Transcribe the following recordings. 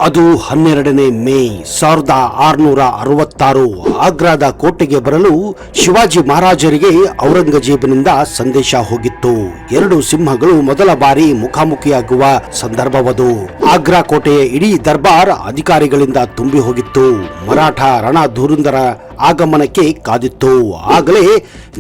ಅದು 12ನೇ ಮೇ 1666. ಆಗ್ರಾದ ಕೋಟೆಗೆ ಬರಲು ಶಿವಾಜಿ ಮಹಾರಾಜರಿಗೆ ಔರಂಗಜೇಬನಿಂದ ಸಂದೇಶ ಹೋಗಿತ್ತು. ಎರಡು ಸಿಂಹಗಳು ಮೊದಲ ಬಾರಿ ಮುಖಾಮುಖಿಯಾಗುವ ಸಂದರ್ಭವದು. ಆಗ್ರಾ ಕೋಟೆಯ ಇಡೀ ದರ್ಬಾರ್ ಅಧಿಕಾರಿಗಳಿಂದ ತುಂಬಿ ಹೋಗಿತ್ತು. ಮರಾಠ ರಣಧುರಂಧರ ಆಗಮನಕ್ಕೆ ಕಾದಿತ್ತು. ಆಗಲೇ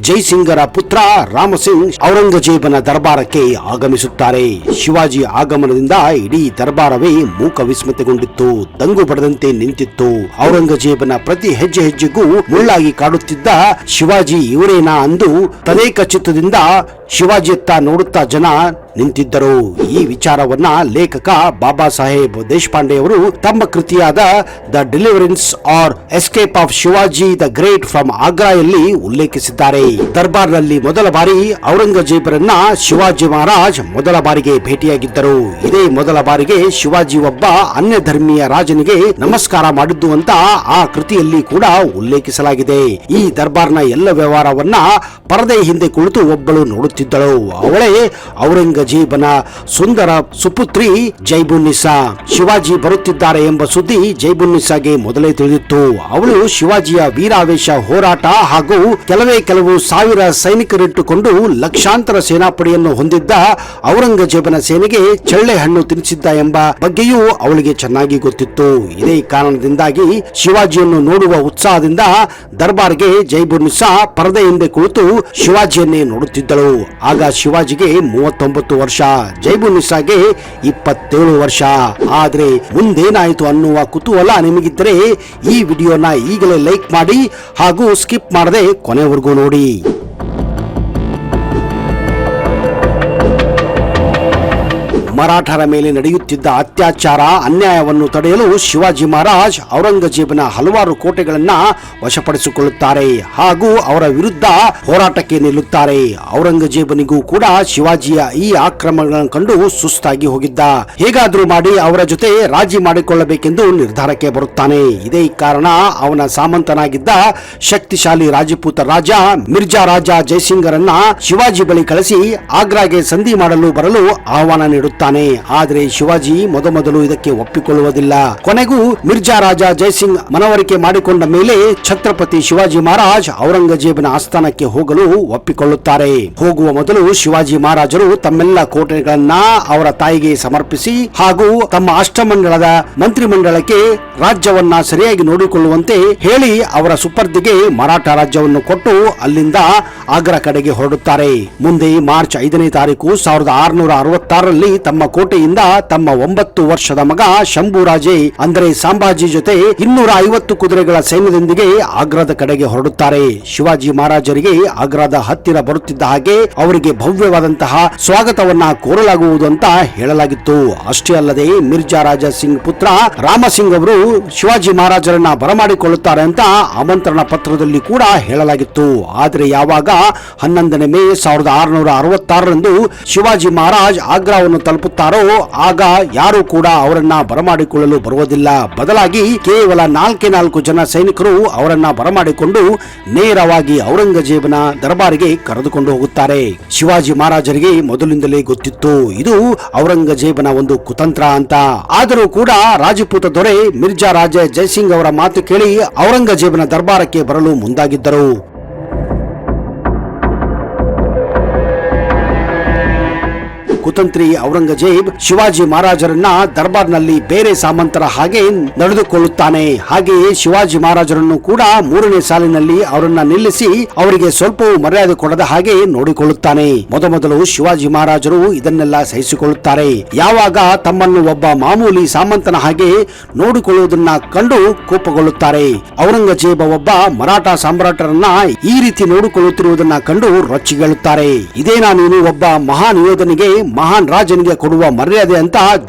ಜೈಸಿಂಗರ ಪುತ್ರ ರಾಮಸಿಂಗ್ ಔರಂಗಜೇಬನ ದರ್ಬಾರಕ್ಕೆ ಆಗಮಿಸುತ್ತಾರೆ. ಶಿವಾಜಿ ಆಗಮನದಿಂದ ಇಡೀ ದರ್ಬಾರವೇ ಮೂಕ ವಿಸ್ಮೃತಿಗೊಂಡಿತ್ತು, ದಂಗು ಬಡದಂತೆ ನಿಂತಿತ್ತು. ಔರಂಗಜೇಬನ ಪ್ರತಿ ಹೆಜ್ಜೆ ಹೆಜ್ಜೆಗೂ ಮುಳ್ಳಾಗಿ ಕಾಡುತ್ತಿದ್ದ ಶಿವಾಜಿ ಇವರೇನಾ ಅಂದು ತದೇಕ ಚಿತ್ತದಿಂದ ಶಿವಾಜಿಯತ್ತ ನೋಡುತ್ತಾ ಜನ ನಿಂತಿದ್ದರು. ಈ ವಿಚಾರವನ್ನ ಲೇಖಕ ಬಾಬಾ ಸಾಹೇಬ್ ದೇಶಪಾಂಡೆ ಅವರು ತಮ್ಮ ಕೃತಿಯಾದ the deliverance or escape of Shivaji the great from ಆಗ್ರಾಯಲ್ಲಿ ಉಲ್ಲೇಖಿಸಿದ್ದಾರೆ. ದರ್ಬಾರ್ನಲ್ಲಿ ಮೊದಲ ಬಾರಿ ಔರಂಗಜೇಬರನ್ನ ಶಿವಾಜಿ ಮಹಾರಾಜ್ ಮೊದಲ ಬಾರಿಗೆ ಭೇಟಿಯಾಗಿದ್ದರು. ಇದೇ ಮೊದಲ ಬಾರಿಗೆ ಶಿವಾಜಿ ಒಬ್ಬ ಅನ್ಯ ಧರ್ಮೀಯ ರಾಜನಿಗೆ ನಮಸ್ಕಾರ ಮಾಡಿದ್ದು ಅಂತ ಆ ಕೃತಿಯಲ್ಲಿ ಕೂಡ ಉಲ್ಲೇಖಿಸಲಾಗಿದೆ. ಈ ದರ್ಬಾರ್ನ ಎಲ್ಲ ವ್ಯವಹಾರವನ್ನ ಪರದೆ ಹಿಂದೆ ಕುಳಿತು ಒಬ್ಬಳು ನೋಡುತ್ತಿದ್ದಳು. ಅವಳೇ ಔರಂಗಜೇಬನ ಸುಂದರ ಸುಪುತ್ರಿ ಜೈಬುನ್ನಿಸಾ. ಶಿವಾಜಿ ಬರುತ್ತಿದ್ದಾರೆ ಎಂಬ ಸುದ್ದಿ ಜೈಬುನ್ನಿಸಾಗೆ ಮೊದಲೇ ತಿಳಿದಿತ್ತು. ಅವಳು ಶಿವಾಜಿಯ ವೀರಾವೇಶ, ಹೋರಾಟ ಹಾಗೂ ಕೆಲವು ಸಾವಿರ ಸೈನಿಕರಿಟ್ಟುಕೊಂಡು ಲಕ್ಷಾಂತರ ಸೇನಾಪಡೆಯನ್ನು ಹೊಂದಿದ್ದ ಔರಂಗಜೇಬನ ಸೇನೆಗೆ ಚಳ್ಳೆ ಹಣ್ಣು ತಿನ್ನಿಸಿದ್ದ ಎಂಬ ಬಗ್ಗೆಯೂ ಅವಳಿಗೆ ಚೆನ್ನಾಗಿ ಗೊತ್ತಿತ್ತು. ಇದೇ ಕಾರಣದಿಂದಾಗಿ ಶಿವಾಜಿಯನ್ನು ನೋಡುವ ಉತ್ಸಾಹದಿಂದ ದರ್ಬಾರ್ಗೆ ಜೈಬುನ್ನಿಸಾ ಪರದೆ ಹಿಂದೆ ಕುಳಿತು ಶಿವಾಜಿಯನ್ನೇ ನೋಡುತ್ತಿದ್ದಳು. ಆಗ ಶಿವಾಜಿಗೆ 39 ವರ್ಷ, ಜೈಬುನ್ನಿಸಾಗೆ 27 ವರ್ಷ. ಆದ್ರೆ ಮುಂದೇನಾಯಿತು ಅನ್ನುವ ಕುತೂಹಲ ನಿಮಗಿದ್ದರೆ ಈ ವಿಡಿಯೋನ ಈಗಲೇ ಲೈಕ್ ಮಾಡಿ ಹಾಗೂ ಸ್ಕಿಪ್ ಮಾಡದೆ ಕೊನೆವರೆಗೂ ನೋಡಿ. ಮರಾಠರ ಮೇಲೆ ನಡೆಯುತ್ತಿದ್ದ ಅತ್ಯಾಚಾರ, ಅನ್ಯಾಯವನ್ನು ತಡೆಯಲು ಶಿವಾಜಿ ಮಹಾರಾಜ್ ಔರಂಗಜೇಬನ ಹಲವಾರು ಕೋಟೆಗಳನ್ನ ವಶಪಡಿಸಿಕೊಳ್ಳುತ್ತಾರೆ ಹಾಗೂ ಅವರ ವಿರುದ್ಧ ಹೋರಾಟಕ್ಕೆ ನಿಲ್ಲುತ್ತಾರೆ. ಔರಂಗಜೇಬನಿಗೂ ಕೂಡ ಶಿವಾಜಿಯ ಈ ಆಕ್ರಮಣಗಳನ್ನು ಕಂಡು ಸುಸ್ತಾಗಿ ಹೋಗಿದ್ದ. ಹೇಗಾದ್ರೂ ಮಾಡಿ ಅವರ ಜೊತೆ ರಾಜಿ ಮಾಡಿಕೊಳ್ಳಬೇಕೆಂದು ನಿರ್ಧಾರಕ್ಕೆ ಬರುತ್ತಾನೆ. ಇದೇ ಕಾರಣ ಅವನ ಸಾಮಂತನಾಗಿದ್ದ ಶಕ್ತಿಶಾಲಿ ರಾಜಪೂತ ರಾಜ ಮಿರ್ಜಾ ರಾಜ ಜೈಸಿಂಗರನ್ನ ಶಿವಾಜಿ ಬಳಿ ಕಳಿಸಿ ಆಗ್ರಾಗೆ ಸಂಧಿ ಮಾಡಲು ಬರಲು ಆಹ್ವಾನ ನೀಡುತ್ತಾನೆ. ಆದರೆ ಶಿವಾಜಿ ಮೊದಲು ಇದಕ್ಕೆ ಒಪ್ಪಿಕೊಳ್ಳುವುದಿಲ್ಲ. ಕೊನೆಗೂ ಮಿರ್ಜಾ ರಾಜ ಜೈಸಿಂಗ್ ಮನವರಿಕೆ ಮಾಡಿಕೊಂಡ ಮೇಲೆ ಛತ್ರಪತಿ ಶಿವಾಜಿ ಮಹಾರಾಜ್ ಔರಂಗಜೇಬನ ಆಸ್ಥಾನಕ್ಕೆ ಹೋಗಲು ಒಪ್ಪಿಕೊಳ್ಳುತ್ತಾರೆ. ಹೋಗುವ ಮೊದಲು ಶಿವಾಜಿ ಮಹಾರಾಜರು ತಮ್ಮೆಲ್ಲ ಕೋಟೆಗಳನ್ನ ಅವರ ತಾಯಿಗೆ ಸಮರ್ಪಿಸಿ ಹಾಗೂ ತಮ್ಮ ಅಷ್ಟಮಂಡಲದ ಮಂತ್ರಿಮಂಡಲಕ್ಕೆ ರಾಜ್ಯವನ್ನ ಸರಿಯಾಗಿ ನೋಡಿಕೊಳ್ಳುವಂತೆ ಹೇಳಿ ಅವರ ಸುಪರ್ದಿಗೆ ಮರಾಠ ರಾಜ್ಯವನ್ನು ಕೊಟ್ಟು ಅಲ್ಲಿಂದ ಆಗ್ರಾ ಕಡೆಗೆ ಹೊರಡುತ್ತಾರೆ. ಮುಂದೆ ಮಾರ್ಚ್ 5ನೇ ತಾರೀಕು 1666ರಲ್ಲಿ ತಮ್ಮ ಕೋಟೆಯಿಂದ ತಮ್ಮ 9 ವರ್ಷದ ಮಗ ಶಂಭುರಾಜೆ ಅಂದರೆ ಸಂಭಾಜಿ ಜೊತೆ 250 ಕುದುರೆಗಳ ಸೈನ್ಯದೊಂದಿಗೆ ಆಗ್ರಾದ ಕಡೆಗೆ ಹೊರಡುತ್ತಾರೆ. ಶಿವಾಜಿ ಮಹಾರಾಜರಿಗೆ ಆಗ್ರಾದ ಹತ್ತಿರ ಬರುತ್ತಿದ್ದ ಹಾಗೆ ಅವರಿಗೆ ಭವ್ಯವಾದಂತಹ ಸ್ವಾಗತವನ್ನ ಕೋರಲಾಗುವುದು ಅಂತ ಹೇಳಲಾಗಿತ್ತು. ಅಷ್ಟೇ ಅಲ್ಲದೆ ಮಿರ್ಜಾ ರಾಜ ಸಿಂಗ್ ಪುತ್ರ ರಾಮಸಿಂಗ್ ಅವರು ಶಿವಾಜಿ ಮಹಾರಾಜರನ್ನ ಬರಮಾಡಿಕೊಳ್ಳುತ್ತಾರೆ ಅಂತ ಆಮಂತ್ರಣ ಪತ್ರದಲ್ಲಿ ಕೂಡ ಹೇಳಲಾಗಿತ್ತು. ಆದರೆ ಯಾವಾಗ 11ನೇ ಮೇ 1666ರಂದು ಶಿವಾಜಿ ಮಹಾರಾಜ್ ಆಗ್ರಾವನ್ನು ತಲುಪುತ್ತಾರೋ ಆಗ ಯಾರು ಕೂಡ ಅವರನ್ನ ಬರಮಾಡಿಕೊಳ್ಳಲು ಬರುವುದಿಲ್ಲ. ಬದಲಾಗಿ ಕೇವಲ 4 ಜನ ಸೈನಿಕರು ಅವರನ್ನ ಬರಮಾಡಿಕೊಂಡು ನೇರವಾಗಿ ಔರಂಗಜೇಬನ ದರ್ಬಾರಿಗೆ ಕರೆದುಕೊಂಡು ಹೋಗುತ್ತಾರೆ. ಶಿವಾಜಿ ಮಹಾರಾಜರಿಗೆ ಮೊದಲಿಂದಲೇ ಗೊತ್ತಿತ್ತು ಇದು ಔರಂಗಜೇಬನ ಒಂದು ಕುತಂತ್ರ ಅಂತ. ಆದರೂ ಕೂಡ ರಾಜಪೂತ ದೊರೆ ಮಿರ್ಜಾ ರಾಜ ಜೈಸಿಂಗ್ ಅವರ ಮಾತು ಕೇಳಿ ಔರಂಗಜೇಬನ ದರ್ಬಾರಕ್ಕೆ ಬರಲು ಮುಂದಾಗಿದ್ದರು. ಕುತಂತ್ರಿ ಔರಂಗಜೇಬ್ ಶಿವಾಜಿ ಮಹಾರಾಜರನ್ನ ದರ್ಬಾರ್ನಲ್ಲಿ ಬೇರೆ ಸಾಮಂತರ ಹಾಗೆ ನಡೆದುಕೊಳ್ಳುತ್ತಾನೆ. ಹಾಗೆಯೇ ಶಿವಾಜಿ ಮಹಾರಾಜರನ್ನು ಕೂಡ 3ನೇ ಸಾಲಿನಲ್ಲಿ ಅವರನ್ನ ನಿಲ್ಲಿಸಿ ಅವರಿಗೆ ಸ್ವಲ್ಪ ಮರ್ಯಾದೆ ಕೊಡದ ಹಾಗೆ ನೋಡಿಕೊಳ್ಳುತ್ತಾನೆ. ಮೊದಲು ಶಿವಾಜಿ ಮಹಾರಾಜರು ಇದನ್ನೆಲ್ಲ ಸಹಿಸಿಕೊಳ್ಳುತ್ತಾರೆ. ಯಾವಾಗ ತಮ್ಮನ್ನು ಒಬ್ಬ ಮಾಮೂಲಿ ಸಾಮಂತನ ಹಾಗೆ ನೋಡಿಕೊಳ್ಳುವುದನ್ನ ಕಂಡು ಕೋಪಗೊಳ್ಳುತ್ತಾರೆ. ಔರಂಗಜೇಬ ಒಬ್ಬ ಮರಾಠ ಸಾಮ್ರಾಟರನ್ನ ಈ ರೀತಿ ನೋಡಿಕೊಳ್ಳುತ್ತಿರುವುದನ್ನ ಕಂಡು ರೊಚ್ಚಿಗೇಳುತ್ತಾರೆ. ಇದೇನಾ ನೀನು ಒಬ್ಬ ಮಹಾನ್ ಯೋಧನಿಗೆ, ಮಹಾನ್ ರಾಜನಿಗೆ ಕೊಡುವ ಮರ್ಯಾದೆ ಅಂತ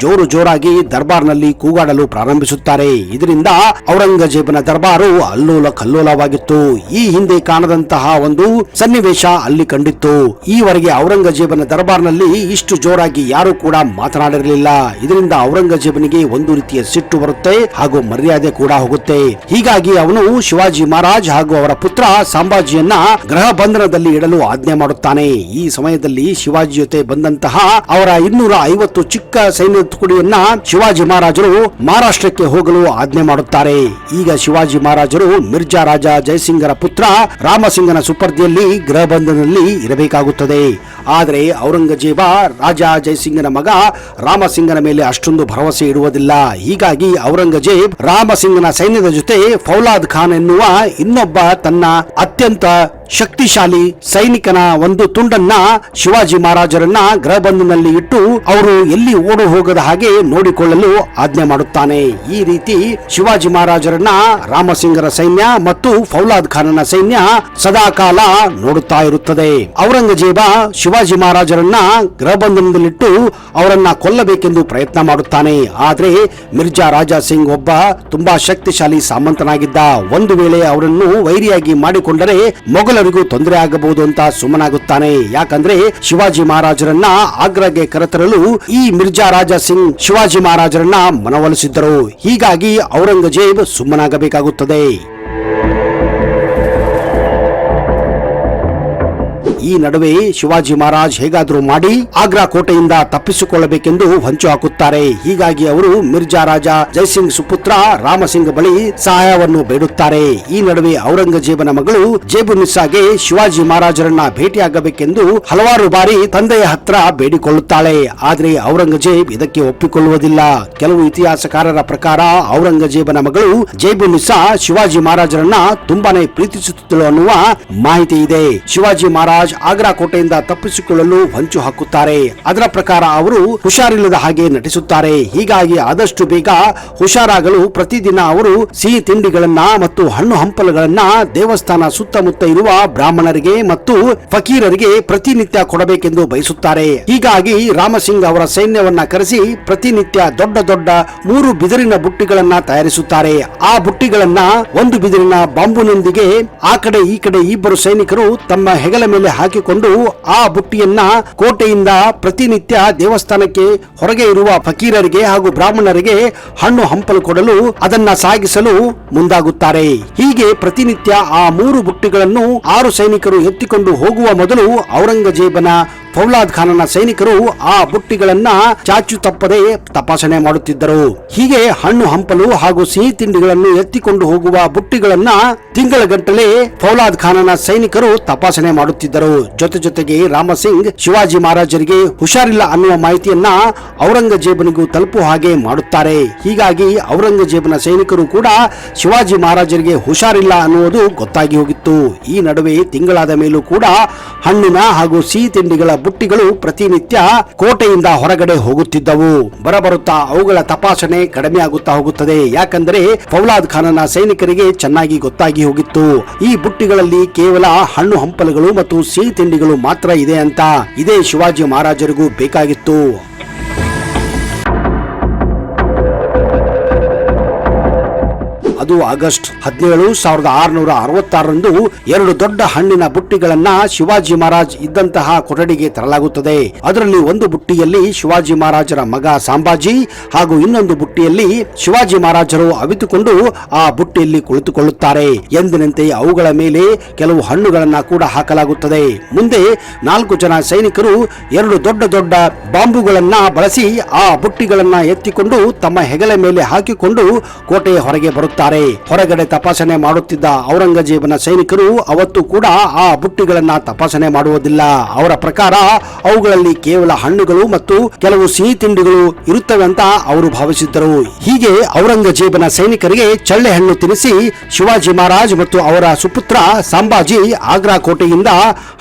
ಜೋರಾಗಿ ದರ್ಬಾರ್ನಲ್ಲಿ ಕೂಗಾಡಲು ಪ್ರಾರಂಭಿಸುತ್ತಾರೆ. ಇದರಿಂದ ಔರಂಗಜೇಬನ ದರ್ಬಾರು ಅಲ್ಲೋಲ ಕಲ್ಲೋಲವಾಗಿತ್ತು. ಈ ಹಿಂದೆ ಕಾಣದಂತಹ ಒಂದು ಸನ್ನಿವೇಶ ಅಲ್ಲಿ ಕಂಡಿತ್ತು. ಈವರೆಗೆ ಔರಂಗಜೇಬನ ದರ್ಬಾರ್ನಲ್ಲಿ ಇಷ್ಟು ಜೋರಾಗಿ ಯಾರು ಕೂಡ ಮಾತನಾಡಿರಲಿಲ್ಲ. ಇದರಿಂದ ಔರಂಗಜೇಬನಿಗೆ ಒಂದು ರೀತಿಯ ಸಿಟ್ಟು ಬರುತ್ತೆ ಹಾಗೂ ಮರ್ಯಾದೆ ಕೂಡ ಹೋಗುತ್ತೆ. ಹೀಗಾಗಿ ಅವನು ಶಿವಾಜಿ ಮಹಾರಾಜ್ ಹಾಗೂ ಅವರ ಪುತ್ರ ಸಂಭಾಜಿಯನ್ನ ಗೃಹ ಬಂಧನದಲ್ಲಿ ಇಡಲು ಆಜ್ಞೆ ಮಾಡುತ್ತಾನೆ. ಈ ಸಮಯದಲ್ಲಿ ಶಿವಾಜಿ ಜೊತೆ ಬಂದಂತಹ ಅವರ 250 ಚಿಕ್ಕ ಸೈನ್ಯ ತುಕಡಿಯನ್ನ ಶಿವಾಜಿ ಮಹಾರಾಜರು ಮಹಾರಾಷ್ಟ್ರಕ್ಕೆ ಹೋಗಲು ಆಜ್ಞೆ ಮಾಡುತ್ತಾರೆ. ಈಗ ಶಿವಾಜಿ ಮಹಾರಾಜರು ಮಿರ್ಜಾ ರಾಜ ಜಯಸಿಂಗರ ಪುತ್ರ ರಾಮಸಿಂಗನ ಸುಪರ್ದಿಯಲ್ಲಿ ಗೃಹ ಬಂಧನದಲ್ಲಿ ಇರಬೇಕಾಗುತ್ತದೆ. ಆದರೆ ಔರಂಗಜೇಬ ರಾಜ ಜಯಸಿಂಗನ ಮಗ ರಾಮಸಿಂಗನ ಮೇಲೆ ಅಷ್ಟೊಂದು ಭರವಸೆ ಇಡುವುದಿಲ್ಲ. ಹೀಗಾಗಿ ಔರಂಗಜೇಬ್ ರಾಮಸಿಂಗನ ಸೈನ್ಯದ ಜೊತೆ ಫೌಲಾದ್ ಖಾನ್ ಎನ್ನುವ ಇನ್ನೊಬ್ಬ ತನ್ನ ಅತ್ಯಂತ ಶಕ್ತಿಶಾಲಿ ಸೈನಿಕನ ಒಂದು ತುಂಡನ್ನ ಶಿವಾಜಿ ಮಹಾರಾಜರನ್ನ ಗೃಹ ಬಂಧನಲ್ಲಿ ಇಟ್ಟು ಅವರು ಎಲ್ಲಿ ಓಡು ಹೋಗದ ಹಾಗೆ ನೋಡಿಕೊಳ್ಳಲು ಆಜ್ಞೆ ಮಾಡುತ್ತಾನೆ. ಈ ರೀತಿ ಶಿವಾಜಿ ಮಹಾರಾಜರನ್ನ ರಾಮಸಿಂಗರ ಸೈನ್ಯ ಮತ್ತು ಫೌಲಾದ್ ಖಾನನ ಸೈನ್ಯ ಸದಾಕಾಲ ನೋಡುತ್ತಾ ಇರುತ್ತದೆ. ಔರಂಗಜೇಬ ಶಿವಾಜಿ ಮಹಾರಾಜರನ್ನ ಗೃಹ ಬಂಧನದಲ್ಲಿಟ್ಟು ಅವರನ್ನ ಕೊಲ್ಲಬೇಕೆಂದು ಪ್ರಯತ್ನ ಮಾಡುತ್ತಾನೆ. ಆದ್ರೆ ಮಿರ್ಜಾ ರಾಜಾ ಸಿಂಗ್ ಒಬ್ಬ ತುಂಬಾ ಶಕ್ತಿಶಾಲಿ ಸಾಮಂತನಾಗಿದ್ದ. ಒಂದು ವೇಳೆ ಅವರನ್ನು ವೈರಿಯಾಗಿ ಮಾಡಿಕೊಂಡರೆ ಮೊಘಲರಿಗೂ ತೊಂದರೆ ಆಗಬಹುದು ಅಂತ ಸುಮ್ಮನಾಗುತ್ತಾನೆ. ಯಾಕಂದ್ರೆ ಶಿವಾಜಿ ಮಹಾರಾಜರನ್ನ ಆಗ್ರಾಗೆ ಕರೆತರಲು ಈ ಮಿರ್ಜಾ ರಾಜಾ ಸಿಂಗ್ ಶಿವಾಜಿ ಮಹಾರಾಜರನ್ನ ಮನವೊಲಿಸಿದ್ದರು. ಹೀಗಾಗಿ ಔರಂಗಜೇಬ್ ಸುಮ್ಮನಾಗಬೇಕಾಗುತ್ತದೆ. ಈ ನಡುವೆ ಶಿವಾಜಿ ಮಹಾರಾಜ್ ಹೇಗಾದ್ರೂ ಮಾಡಿ ಆಗ್ರಾ ಕೋಟೆಯಿಂದ ತಪ್ಪಿಸಿಕೊಳ್ಳಬೇಕೆಂದು ಹೊಂಚು ಹಾಕುತ್ತಾರೆ. ಹೀಗಾಗಿ ಅವರು ಮಿರ್ಜಾ ರಾಜ ಜಯಸಿಂಗ್ ಸುಪುತ್ರ ರಾಮಸಿಂಗ್ ಬಳಿ ಸಹಾಯವನ್ನು ಬೇಡುತ್ತಾರೆ. ಈ ನಡುವೆ ಔರಂಗಜೇಬನ ಮಗಳು ಜೇಬುನಿಸ್ಸಾಗೆ ಶಿವಾಜಿ ಮಹಾರಾಜರನ್ನ ಭೇಟಿಯಾಗಬೇಕೆಂದು ಹಲವಾರು ಬಾರಿ ತಂದೆಯ ಹತ್ರ ಬೇಡಿಕೊಳ್ಳುತ್ತಾಳೆ. ಆದ್ರೆ ಔರಂಗಜೇಬ್ ಇದಕ್ಕೆ ಒಪ್ಪಿಕೊಳ್ಳುವುದಿಲ್ಲ. ಕೆಲವು ಇತಿಹಾಸಕಾರರ ಪ್ರಕಾರ ಔರಂಗಜೇಬನ ಮಗಳು ಜೇಬುನಿಸ್ಸಾ ಶಿವಾಜಿ ಮಹಾರಾಜರನ್ನ ತುಂಬಾನೇ ಪ್ರೀತಿಸುತ್ತಿದ್ದಳು ಅನ್ನುವ ಮಾಹಿತಿ ಇದೆ. ಶಿವಾಜಿ ಮಹಾರಾಜ್ ಆಗ್ರಾ ಕೋಟೆಯಿಂದ ತಪ್ಪಿಸಿಕೊಳ್ಳಲು ಹೊಂಚು ಹಾಕುತ್ತಾರೆ. ಅದರ ಪ್ರಕಾರ ಅವರು ಹುಷಾರಿಲ್ಲದ ಹಾಗೆ ನಟಿಸುತ್ತಾರೆ. ಹೀಗಾಗಿ ಆದಷ್ಟು ಬೇಗ ಹುಷಾರಾಗಲು ಪ್ರತಿದಿನ ಅವರು ಸಿಹಿ ತಿಂಡಿಗಳನ್ನ ಮತ್ತು ಹಣ್ಣು ಹಂಪಲುಗಳನ್ನ ದೇವಸ್ಥಾನ ಸುತ್ತಮುತ್ತ ಇರುವ ಬ್ರಾಹ್ಮಣರಿಗೆ ಮತ್ತು ಫಕೀರರಿಗೆ ಪ್ರತಿನಿತ್ಯ ಕೊಡಬೇಕೆಂದು ಬಯಸುತ್ತಾರೆ. ಹೀಗಾಗಿ ರಾಮಸಿಂಗ್ ಅವರ ಸೈನ್ಯವನ್ನ ಕರೆಸಿ ಪ್ರತಿನಿತ್ಯ ದೊಡ್ಡ ದೊಡ್ಡ 3 ಬಿದಿರಿನ ಬುಟ್ಟಿಗಳನ್ನ ತಯಾರಿಸುತ್ತಾರೆ. ಆ ಬುಟ್ಟಿಗಳನ್ನ ಒಂದು ಬಿದಿರಿನ ಬಾಂಬುನೊಂದಿಗೆ ಆ ಕಡೆ ಈ ಕಡೆ ಇಬ್ಬರು ಸೈನಿಕರು ತಮ್ಮ ಹೆಗಲ ಮೇಲೆ ಹಾಕಿಕೊಂಡು ಆ ಬುಟ್ಟಿಯನ್ನ ಕೋಟೆಯಿಂದ ಪ್ರತಿನಿತ್ಯ ದೇವಸ್ಥಾನಕ್ಕೆ ಹೊರಗೆ ಇರುವ ಫಕೀರರಿಗೆ ಹಾಗೂ ಬ್ರಾಹ್ಮಣರಿಗೆ ಹಣ್ಣು ಹಂಪಲು ಕೊಡಲು ಅದನ್ನ ಸಾಗಿಸಲು ಮುಂದಾಗುತ್ತಾರೆ. ಹೀಗೆ ಪ್ರತಿನಿತ್ಯ ಆ 3 ಬುಟ್ಟಿಗಳನ್ನು 6 ಸೈನಿಕರು ಎತ್ತಿಕೊಂಡು ಹೋಗುವ ಮೊದಲು ಔರಂಗಜೇಬನ ಫೌಲಾದ್ ಖಾನನ ಸೈನಿಕರು ಆ ಬುಟ್ಟಿಗಳನ್ನ ಚಾಚು ತಪ್ಪದೆ ತಪಾಸಣೆ ಮಾಡುತ್ತಿದ್ದರು. ಹೀಗೆ ಹಣ್ಣು ಹಂಪಲು ಹಾಗೂ ಸಿಹಿ ತಿಂಡಿಗಳನ್ನು ಎತ್ತಿಕೊಂಡು ಹೋಗುವ ಬುಟ್ಟಿಗಳನ್ನ ತಿಂಗಳ ಗಟ್ಟಲೆ ಫೌಲಾದ್ ಖಾನನ ಸೈನಿಕರು ತಪಾಸಣೆ ಮಾಡುತ್ತಿದ್ದರು. ಜೊತೆಗೆ ರಾಮಸಿಂಗ್ ಶಿವಾಜಿ ಮಹಾರಾಜರಿಗೆ ಹುಷಾರಿಲ್ಲ ಅನ್ನುವ ಮಾಹಿತಿಯನ್ನ ಔರಂಗಜೇಬನಿಗೂ ತಲುಪುವ ಹಾಗೆ ಮಾಡುತ್ತಾರೆ. ಹೀಗಾಗಿ ಔರಂಗಜೇಬನ ಸೈನಿಕರು ಕೂಡ ಶಿವಾಜಿ ಮಹಾರಾಜರಿಗೆ ಹುಷಾರಿಲ್ಲ ಅನ್ನುವುದು ಗೊತ್ತಾಗಿ ಹೋಗಿತ್ತು. ಈ ನಡುವೆ ತಿಂಗಳಾದ ಮೇಲೂ ಕೂಡ ಹಣ್ಣಿನ ಹಾಗೂ ಸಿಹಿ ತಿಂಡಿಗಳ ಬುಟ್ಟಿಗಳು ಪ್ರತಿನಿತ್ಯ ಕೋಟೆಯಿಂದ ಹೊರಗಡೆ ಹೋಗುತ್ತಿದ್ದವು. ಬರಬರುತ್ತಾ ಅವುಗಳ ತಪಾಸಣೆ ಕಡಿಮೆ ಆಗುತ್ತಾ ಹೋಗುತ್ತದೆ. ಯಾಕಂದರೆ ಫೌಲಾದ್ ಖಾನನ ಸೈನಿಕರಿಗೆ ಚೆನ್ನಾಗಿ ಗೊತ್ತಾಗಿ ಹೋಗಿತ್ತು ಈ ಬುಟ್ಟಿಗಳಲ್ಲಿ ಕೇವಲ ಹಣ್ಣು ಹಂಪಲುಗಳು ಮತ್ತು ಸಿಹಿ ತಿಂಡಿಗಳು ಮಾತ್ರ ಇದೆ ಅಂತ. ಇದೇ ಶಿವಾಜಿ ಮಹಾರಾಜರಿಗೂ ಬೇಕಾಗಿತ್ತು. ಅದು ಆಗಸ್ಟ್ 17, 1666ರಂದು 2 ದೊಡ್ಡ ಹಣ್ಣಿನ ಬುಟ್ಟಿಗಳನ್ನ ಶಿವಾಜಿ ಮಹಾರಾಜ್ ಇದ್ದಂತಹ ಕೊಠಡಿಗೆ ತರಲಾಗುತ್ತದೆ. ಅದರಲ್ಲಿ ಒಂದು ಬುಟ್ಟಿಯಲ್ಲಿ ಶಿವಾಜಿ ಮಹಾರಾಜರ ಮಗ ಸಂಭಾಜಿ ಹಾಗೂ ಇನ್ನೊಂದು ಬುಟ್ಟಿಯಲ್ಲಿ ಶಿವಾಜಿ ಮಹಾರಾಜರು ಅವಿತುಕೊಂಡು ಆ ಬುಟ್ಟಿಯಲ್ಲಿ ಕುಳಿತುಕೊಳ್ಳುತ್ತಾರೆ. ಎಂದಿನಂತೆ ಅವುಗಳ ಮೇಲೆ ಕೆಲವು ಹಣ್ಣುಗಳನ್ನ ಕೂಡ ಹಾಕಲಾಗುತ್ತದೆ. ಮುಂದೆ 4 ಜನ ಸೈನಿಕರು 2 ದೊಡ್ಡ ದೊಡ್ಡ ಬಾಂಬುಗಳನ್ನ ಬಳಸಿ ಆ ಬುಟ್ಟಿಗಳನ್ನ ಎತ್ತಿಕೊಂಡು ತಮ್ಮ ಹೆಗಲ ಮೇಲೆ ಹಾಕಿಕೊಂಡು ಕೋಟೆಯ ಹೊರಗೆ ಬರುತ್ತಾರೆ. ಹೊರಗಡೆ ತಪಾಸಣೆ ಮಾಡುತ್ತಿದ್ದ ಔರಂಗಜೇಬನ ಸೈನಿಕರು ಅವತ್ತು ಕೂಡ ಆ ಬುಟ್ಟಿಗಳನ್ನ ತಪಾಸಣೆ ಮಾಡುವುದಿಲ್ಲ. ಅವರ ಪ್ರಕಾರ ಅವುಗಳಲ್ಲಿ ಕೇವಲ ಹಣ್ಣುಗಳು ಮತ್ತು ಕೆಲವು ಸಿಹಿ ತಿಂಡಿಗಳು ಇರುತ್ತವೆ ಅಂತ ಅವರು ಭಾವಿಸಿದ್ದರು. ಹೀಗೆ ಔರಂಗಜೇಬನ ಸೈನಿಕರಿಗೆ ಚಳ್ಳೆ ಹಣ್ಣು ತಿನ್ನಿಸಿ ಶಿವಾಜಿ ಮಹಾರಾಜ್ ಮತ್ತು ಅವರ ಸುಪುತ್ರ ಸಂಭಾಜಿ ಆಗ್ರಾ ಕೋಟೆಯಿಂದ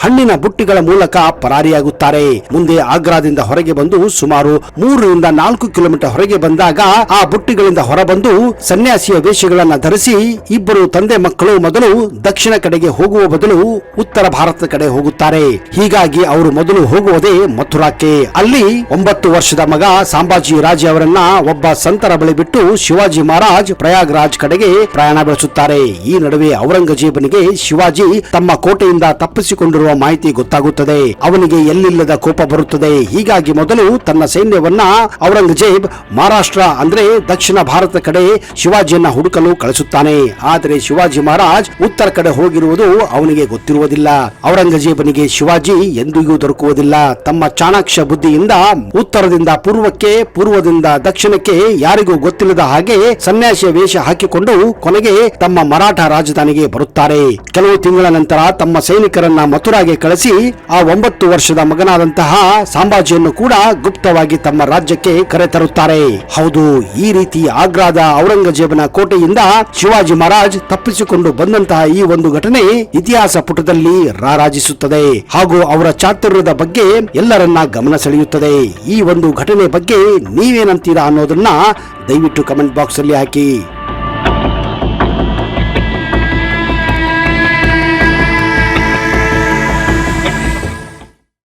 ಹಣ್ಣಿನ ಬುಟ್ಟಿಗಳ ಮೂಲಕ ಪರಾರಿಯಾಗುತ್ತಾರೆ. ಮುಂದೆ ಆಗ್ರಾದಿಂದ ಹೊರಗೆ ಬಂದು ಸುಮಾರು 3 ರಿಂದ 4 ಕಿಲೋಮೀಟರ್ ಹೊರಗೆ ಬಂದಾಗ ಆ ಬುಟ್ಟಿಗಳಿಂದ ಹೊರಬಂದು ಸನ್ಯಾಸಿಯ ವೇಷಗಳನ್ನು ಧರಿಸಿ ಇಬ್ಬರು ತಂದೆ ಮಕ್ಕಳು ಮೊದಲು ದಕ್ಷಿಣ ಕಡೆಗೆ ಹೋಗುವ ಬದಲು ಉತ್ತರ ಭಾರತದ ಕಡೆ ಹೋಗುತ್ತಾರೆ. ಹೀಗಾಗಿ ಅವರು ಮೊದಲು ಹೋಗುವುದೇ ಮಥುರಾಕ್ಕೆ. ಅಲ್ಲಿ 9 ವರ್ಷದ ಮಗ ಸಂಭಾಜಿ ರಾಜ ಅವರನ್ನ ಒಬ್ಬ ಸಂತರ ಬಳಿ ಬಿಟ್ಟು ಶಿವಾಜಿ ಮಹಾರಾಜ್ ಪ್ರಯಾಗ್ರಾಜ್ ಕಡೆಗೆ ಪ್ರಯಾಣ ಬೆಳೆಸುತ್ತಾರೆ. ಈ ನಡುವೆ ಔರಂಗಜೇಬನಿಗೆ ಶಿವಾಜಿ ತಮ್ಮ ಕೋಟೆಯಿಂದ ತಪ್ಪಿಸಿಕೊಂಡಿರುವ ಮಾಹಿತಿ ಗೊತ್ತಾಗುತ್ತದೆ. ಅವನಿಗೆ ಎಲ್ಲಿಲ್ಲದ ಕೋಪ ಬರುತ್ತದೆ. ಹೀಗಾಗಿ ಮೊದಲು ತನ್ನ ಸೈನ್ಯವನ್ನ ಔರಂಗಜೇಬ್ ಮಹಾರಾಷ್ಟ್ರ ಅಂದ್ರೆ ದಕ್ಷಿಣ ಭಾರತ ಕಡೆ ಶಿವಾಜಿಯನ್ನ ಹುಡುಕಲು ಕಳಿಸುತ್ತಾನೆ. ಆದರೆ ಶಿವಾಜಿ ಮಹಾರಾಜ್ ಉತ್ತರ ಕಡೆ ಹೋಗಿರುವುದು ಅವನಿಗೆ ಗೊತ್ತಿರುವುದಿಲ್ಲ. ಔರಂಗಜೇಬನಿಗೆ ಶಿವಾಜಿ ಎಂದಿಗೂ ದೊರಕುವುದಿಲ್ಲ. ತಮ್ಮ ಚಾಣಾಕ್ಷ ಬುದ್ಧಿಯಿಂದ ಉತ್ತರದಿಂದ ಪೂರ್ವಕ್ಕೆ, ಪೂರ್ವದಿಂದ ದಕ್ಷಿಣಕ್ಕೆ ಯಾರಿಗೂ ಗೊತ್ತಿಲ್ಲದ ಹಾಗೆ ಸನ್ಯಾಸಿಯ ವೇಷ ಹಾಕಿಕೊಂಡು ಕೊನೆಗೆ ತಮ್ಮ ಮರಾಠ ರಾಜಧಾನಿಗೆ ಬರುತ್ತಾರೆ. ಕೆಲವು ತಿಂಗಳ ನಂತರ ತಮ್ಮ ಸೈನಿಕರನ್ನ ಮಥುರಾಗೆ ಕಳಿಸಿ ಆ 9 ವರ್ಷದ ಮಗನಾದಂತಹ ಸಂಭಾಜಿಯನ್ನು ಕೂಡ ಗುಪ್ತವಾಗಿ ತಮ್ಮ ರಾಜ್ಯಕ್ಕೆ ಕರೆತರುತ್ತಾರೆ. ಹೌದು, ಈ ರೀತಿ ಆಗ್ರಾದ ಔರಂಗಜೇಬನ ಕೋಟೆಯಿಂದ ಶಿವಾಜಿ ಮಹಾರಾಜ್ ತಪ್ಪಿಸಿಕೊಂಡು ಬಂದಂತಹ ಈ ಒಂದು ಘಟನೆ ಇತಿಹಾಸ ಪುಟದಲ್ಲಿ ರಾರಾಜಿಸುತ್ತದೆ ಹಾಗೂ ಅವರ ಚಾತುರ್ಯದ ಬಗ್ಗೆ ಎಲ್ಲರನ್ನ ಗಮನ ಸೆಳೆಯುತ್ತದೆ. ಈ ಒಂದು ಘಟನೆ ಬಗ್ಗೆ ನೀವೇನಂತೀರಾ ಅನ್ನೋದನ್ನ ದಯವಿಟ್ಟು ಕಮೆಂಟ್ ಬಾಕ್ಸ್ ಅಲ್ಲಿ ಹಾಕಿ.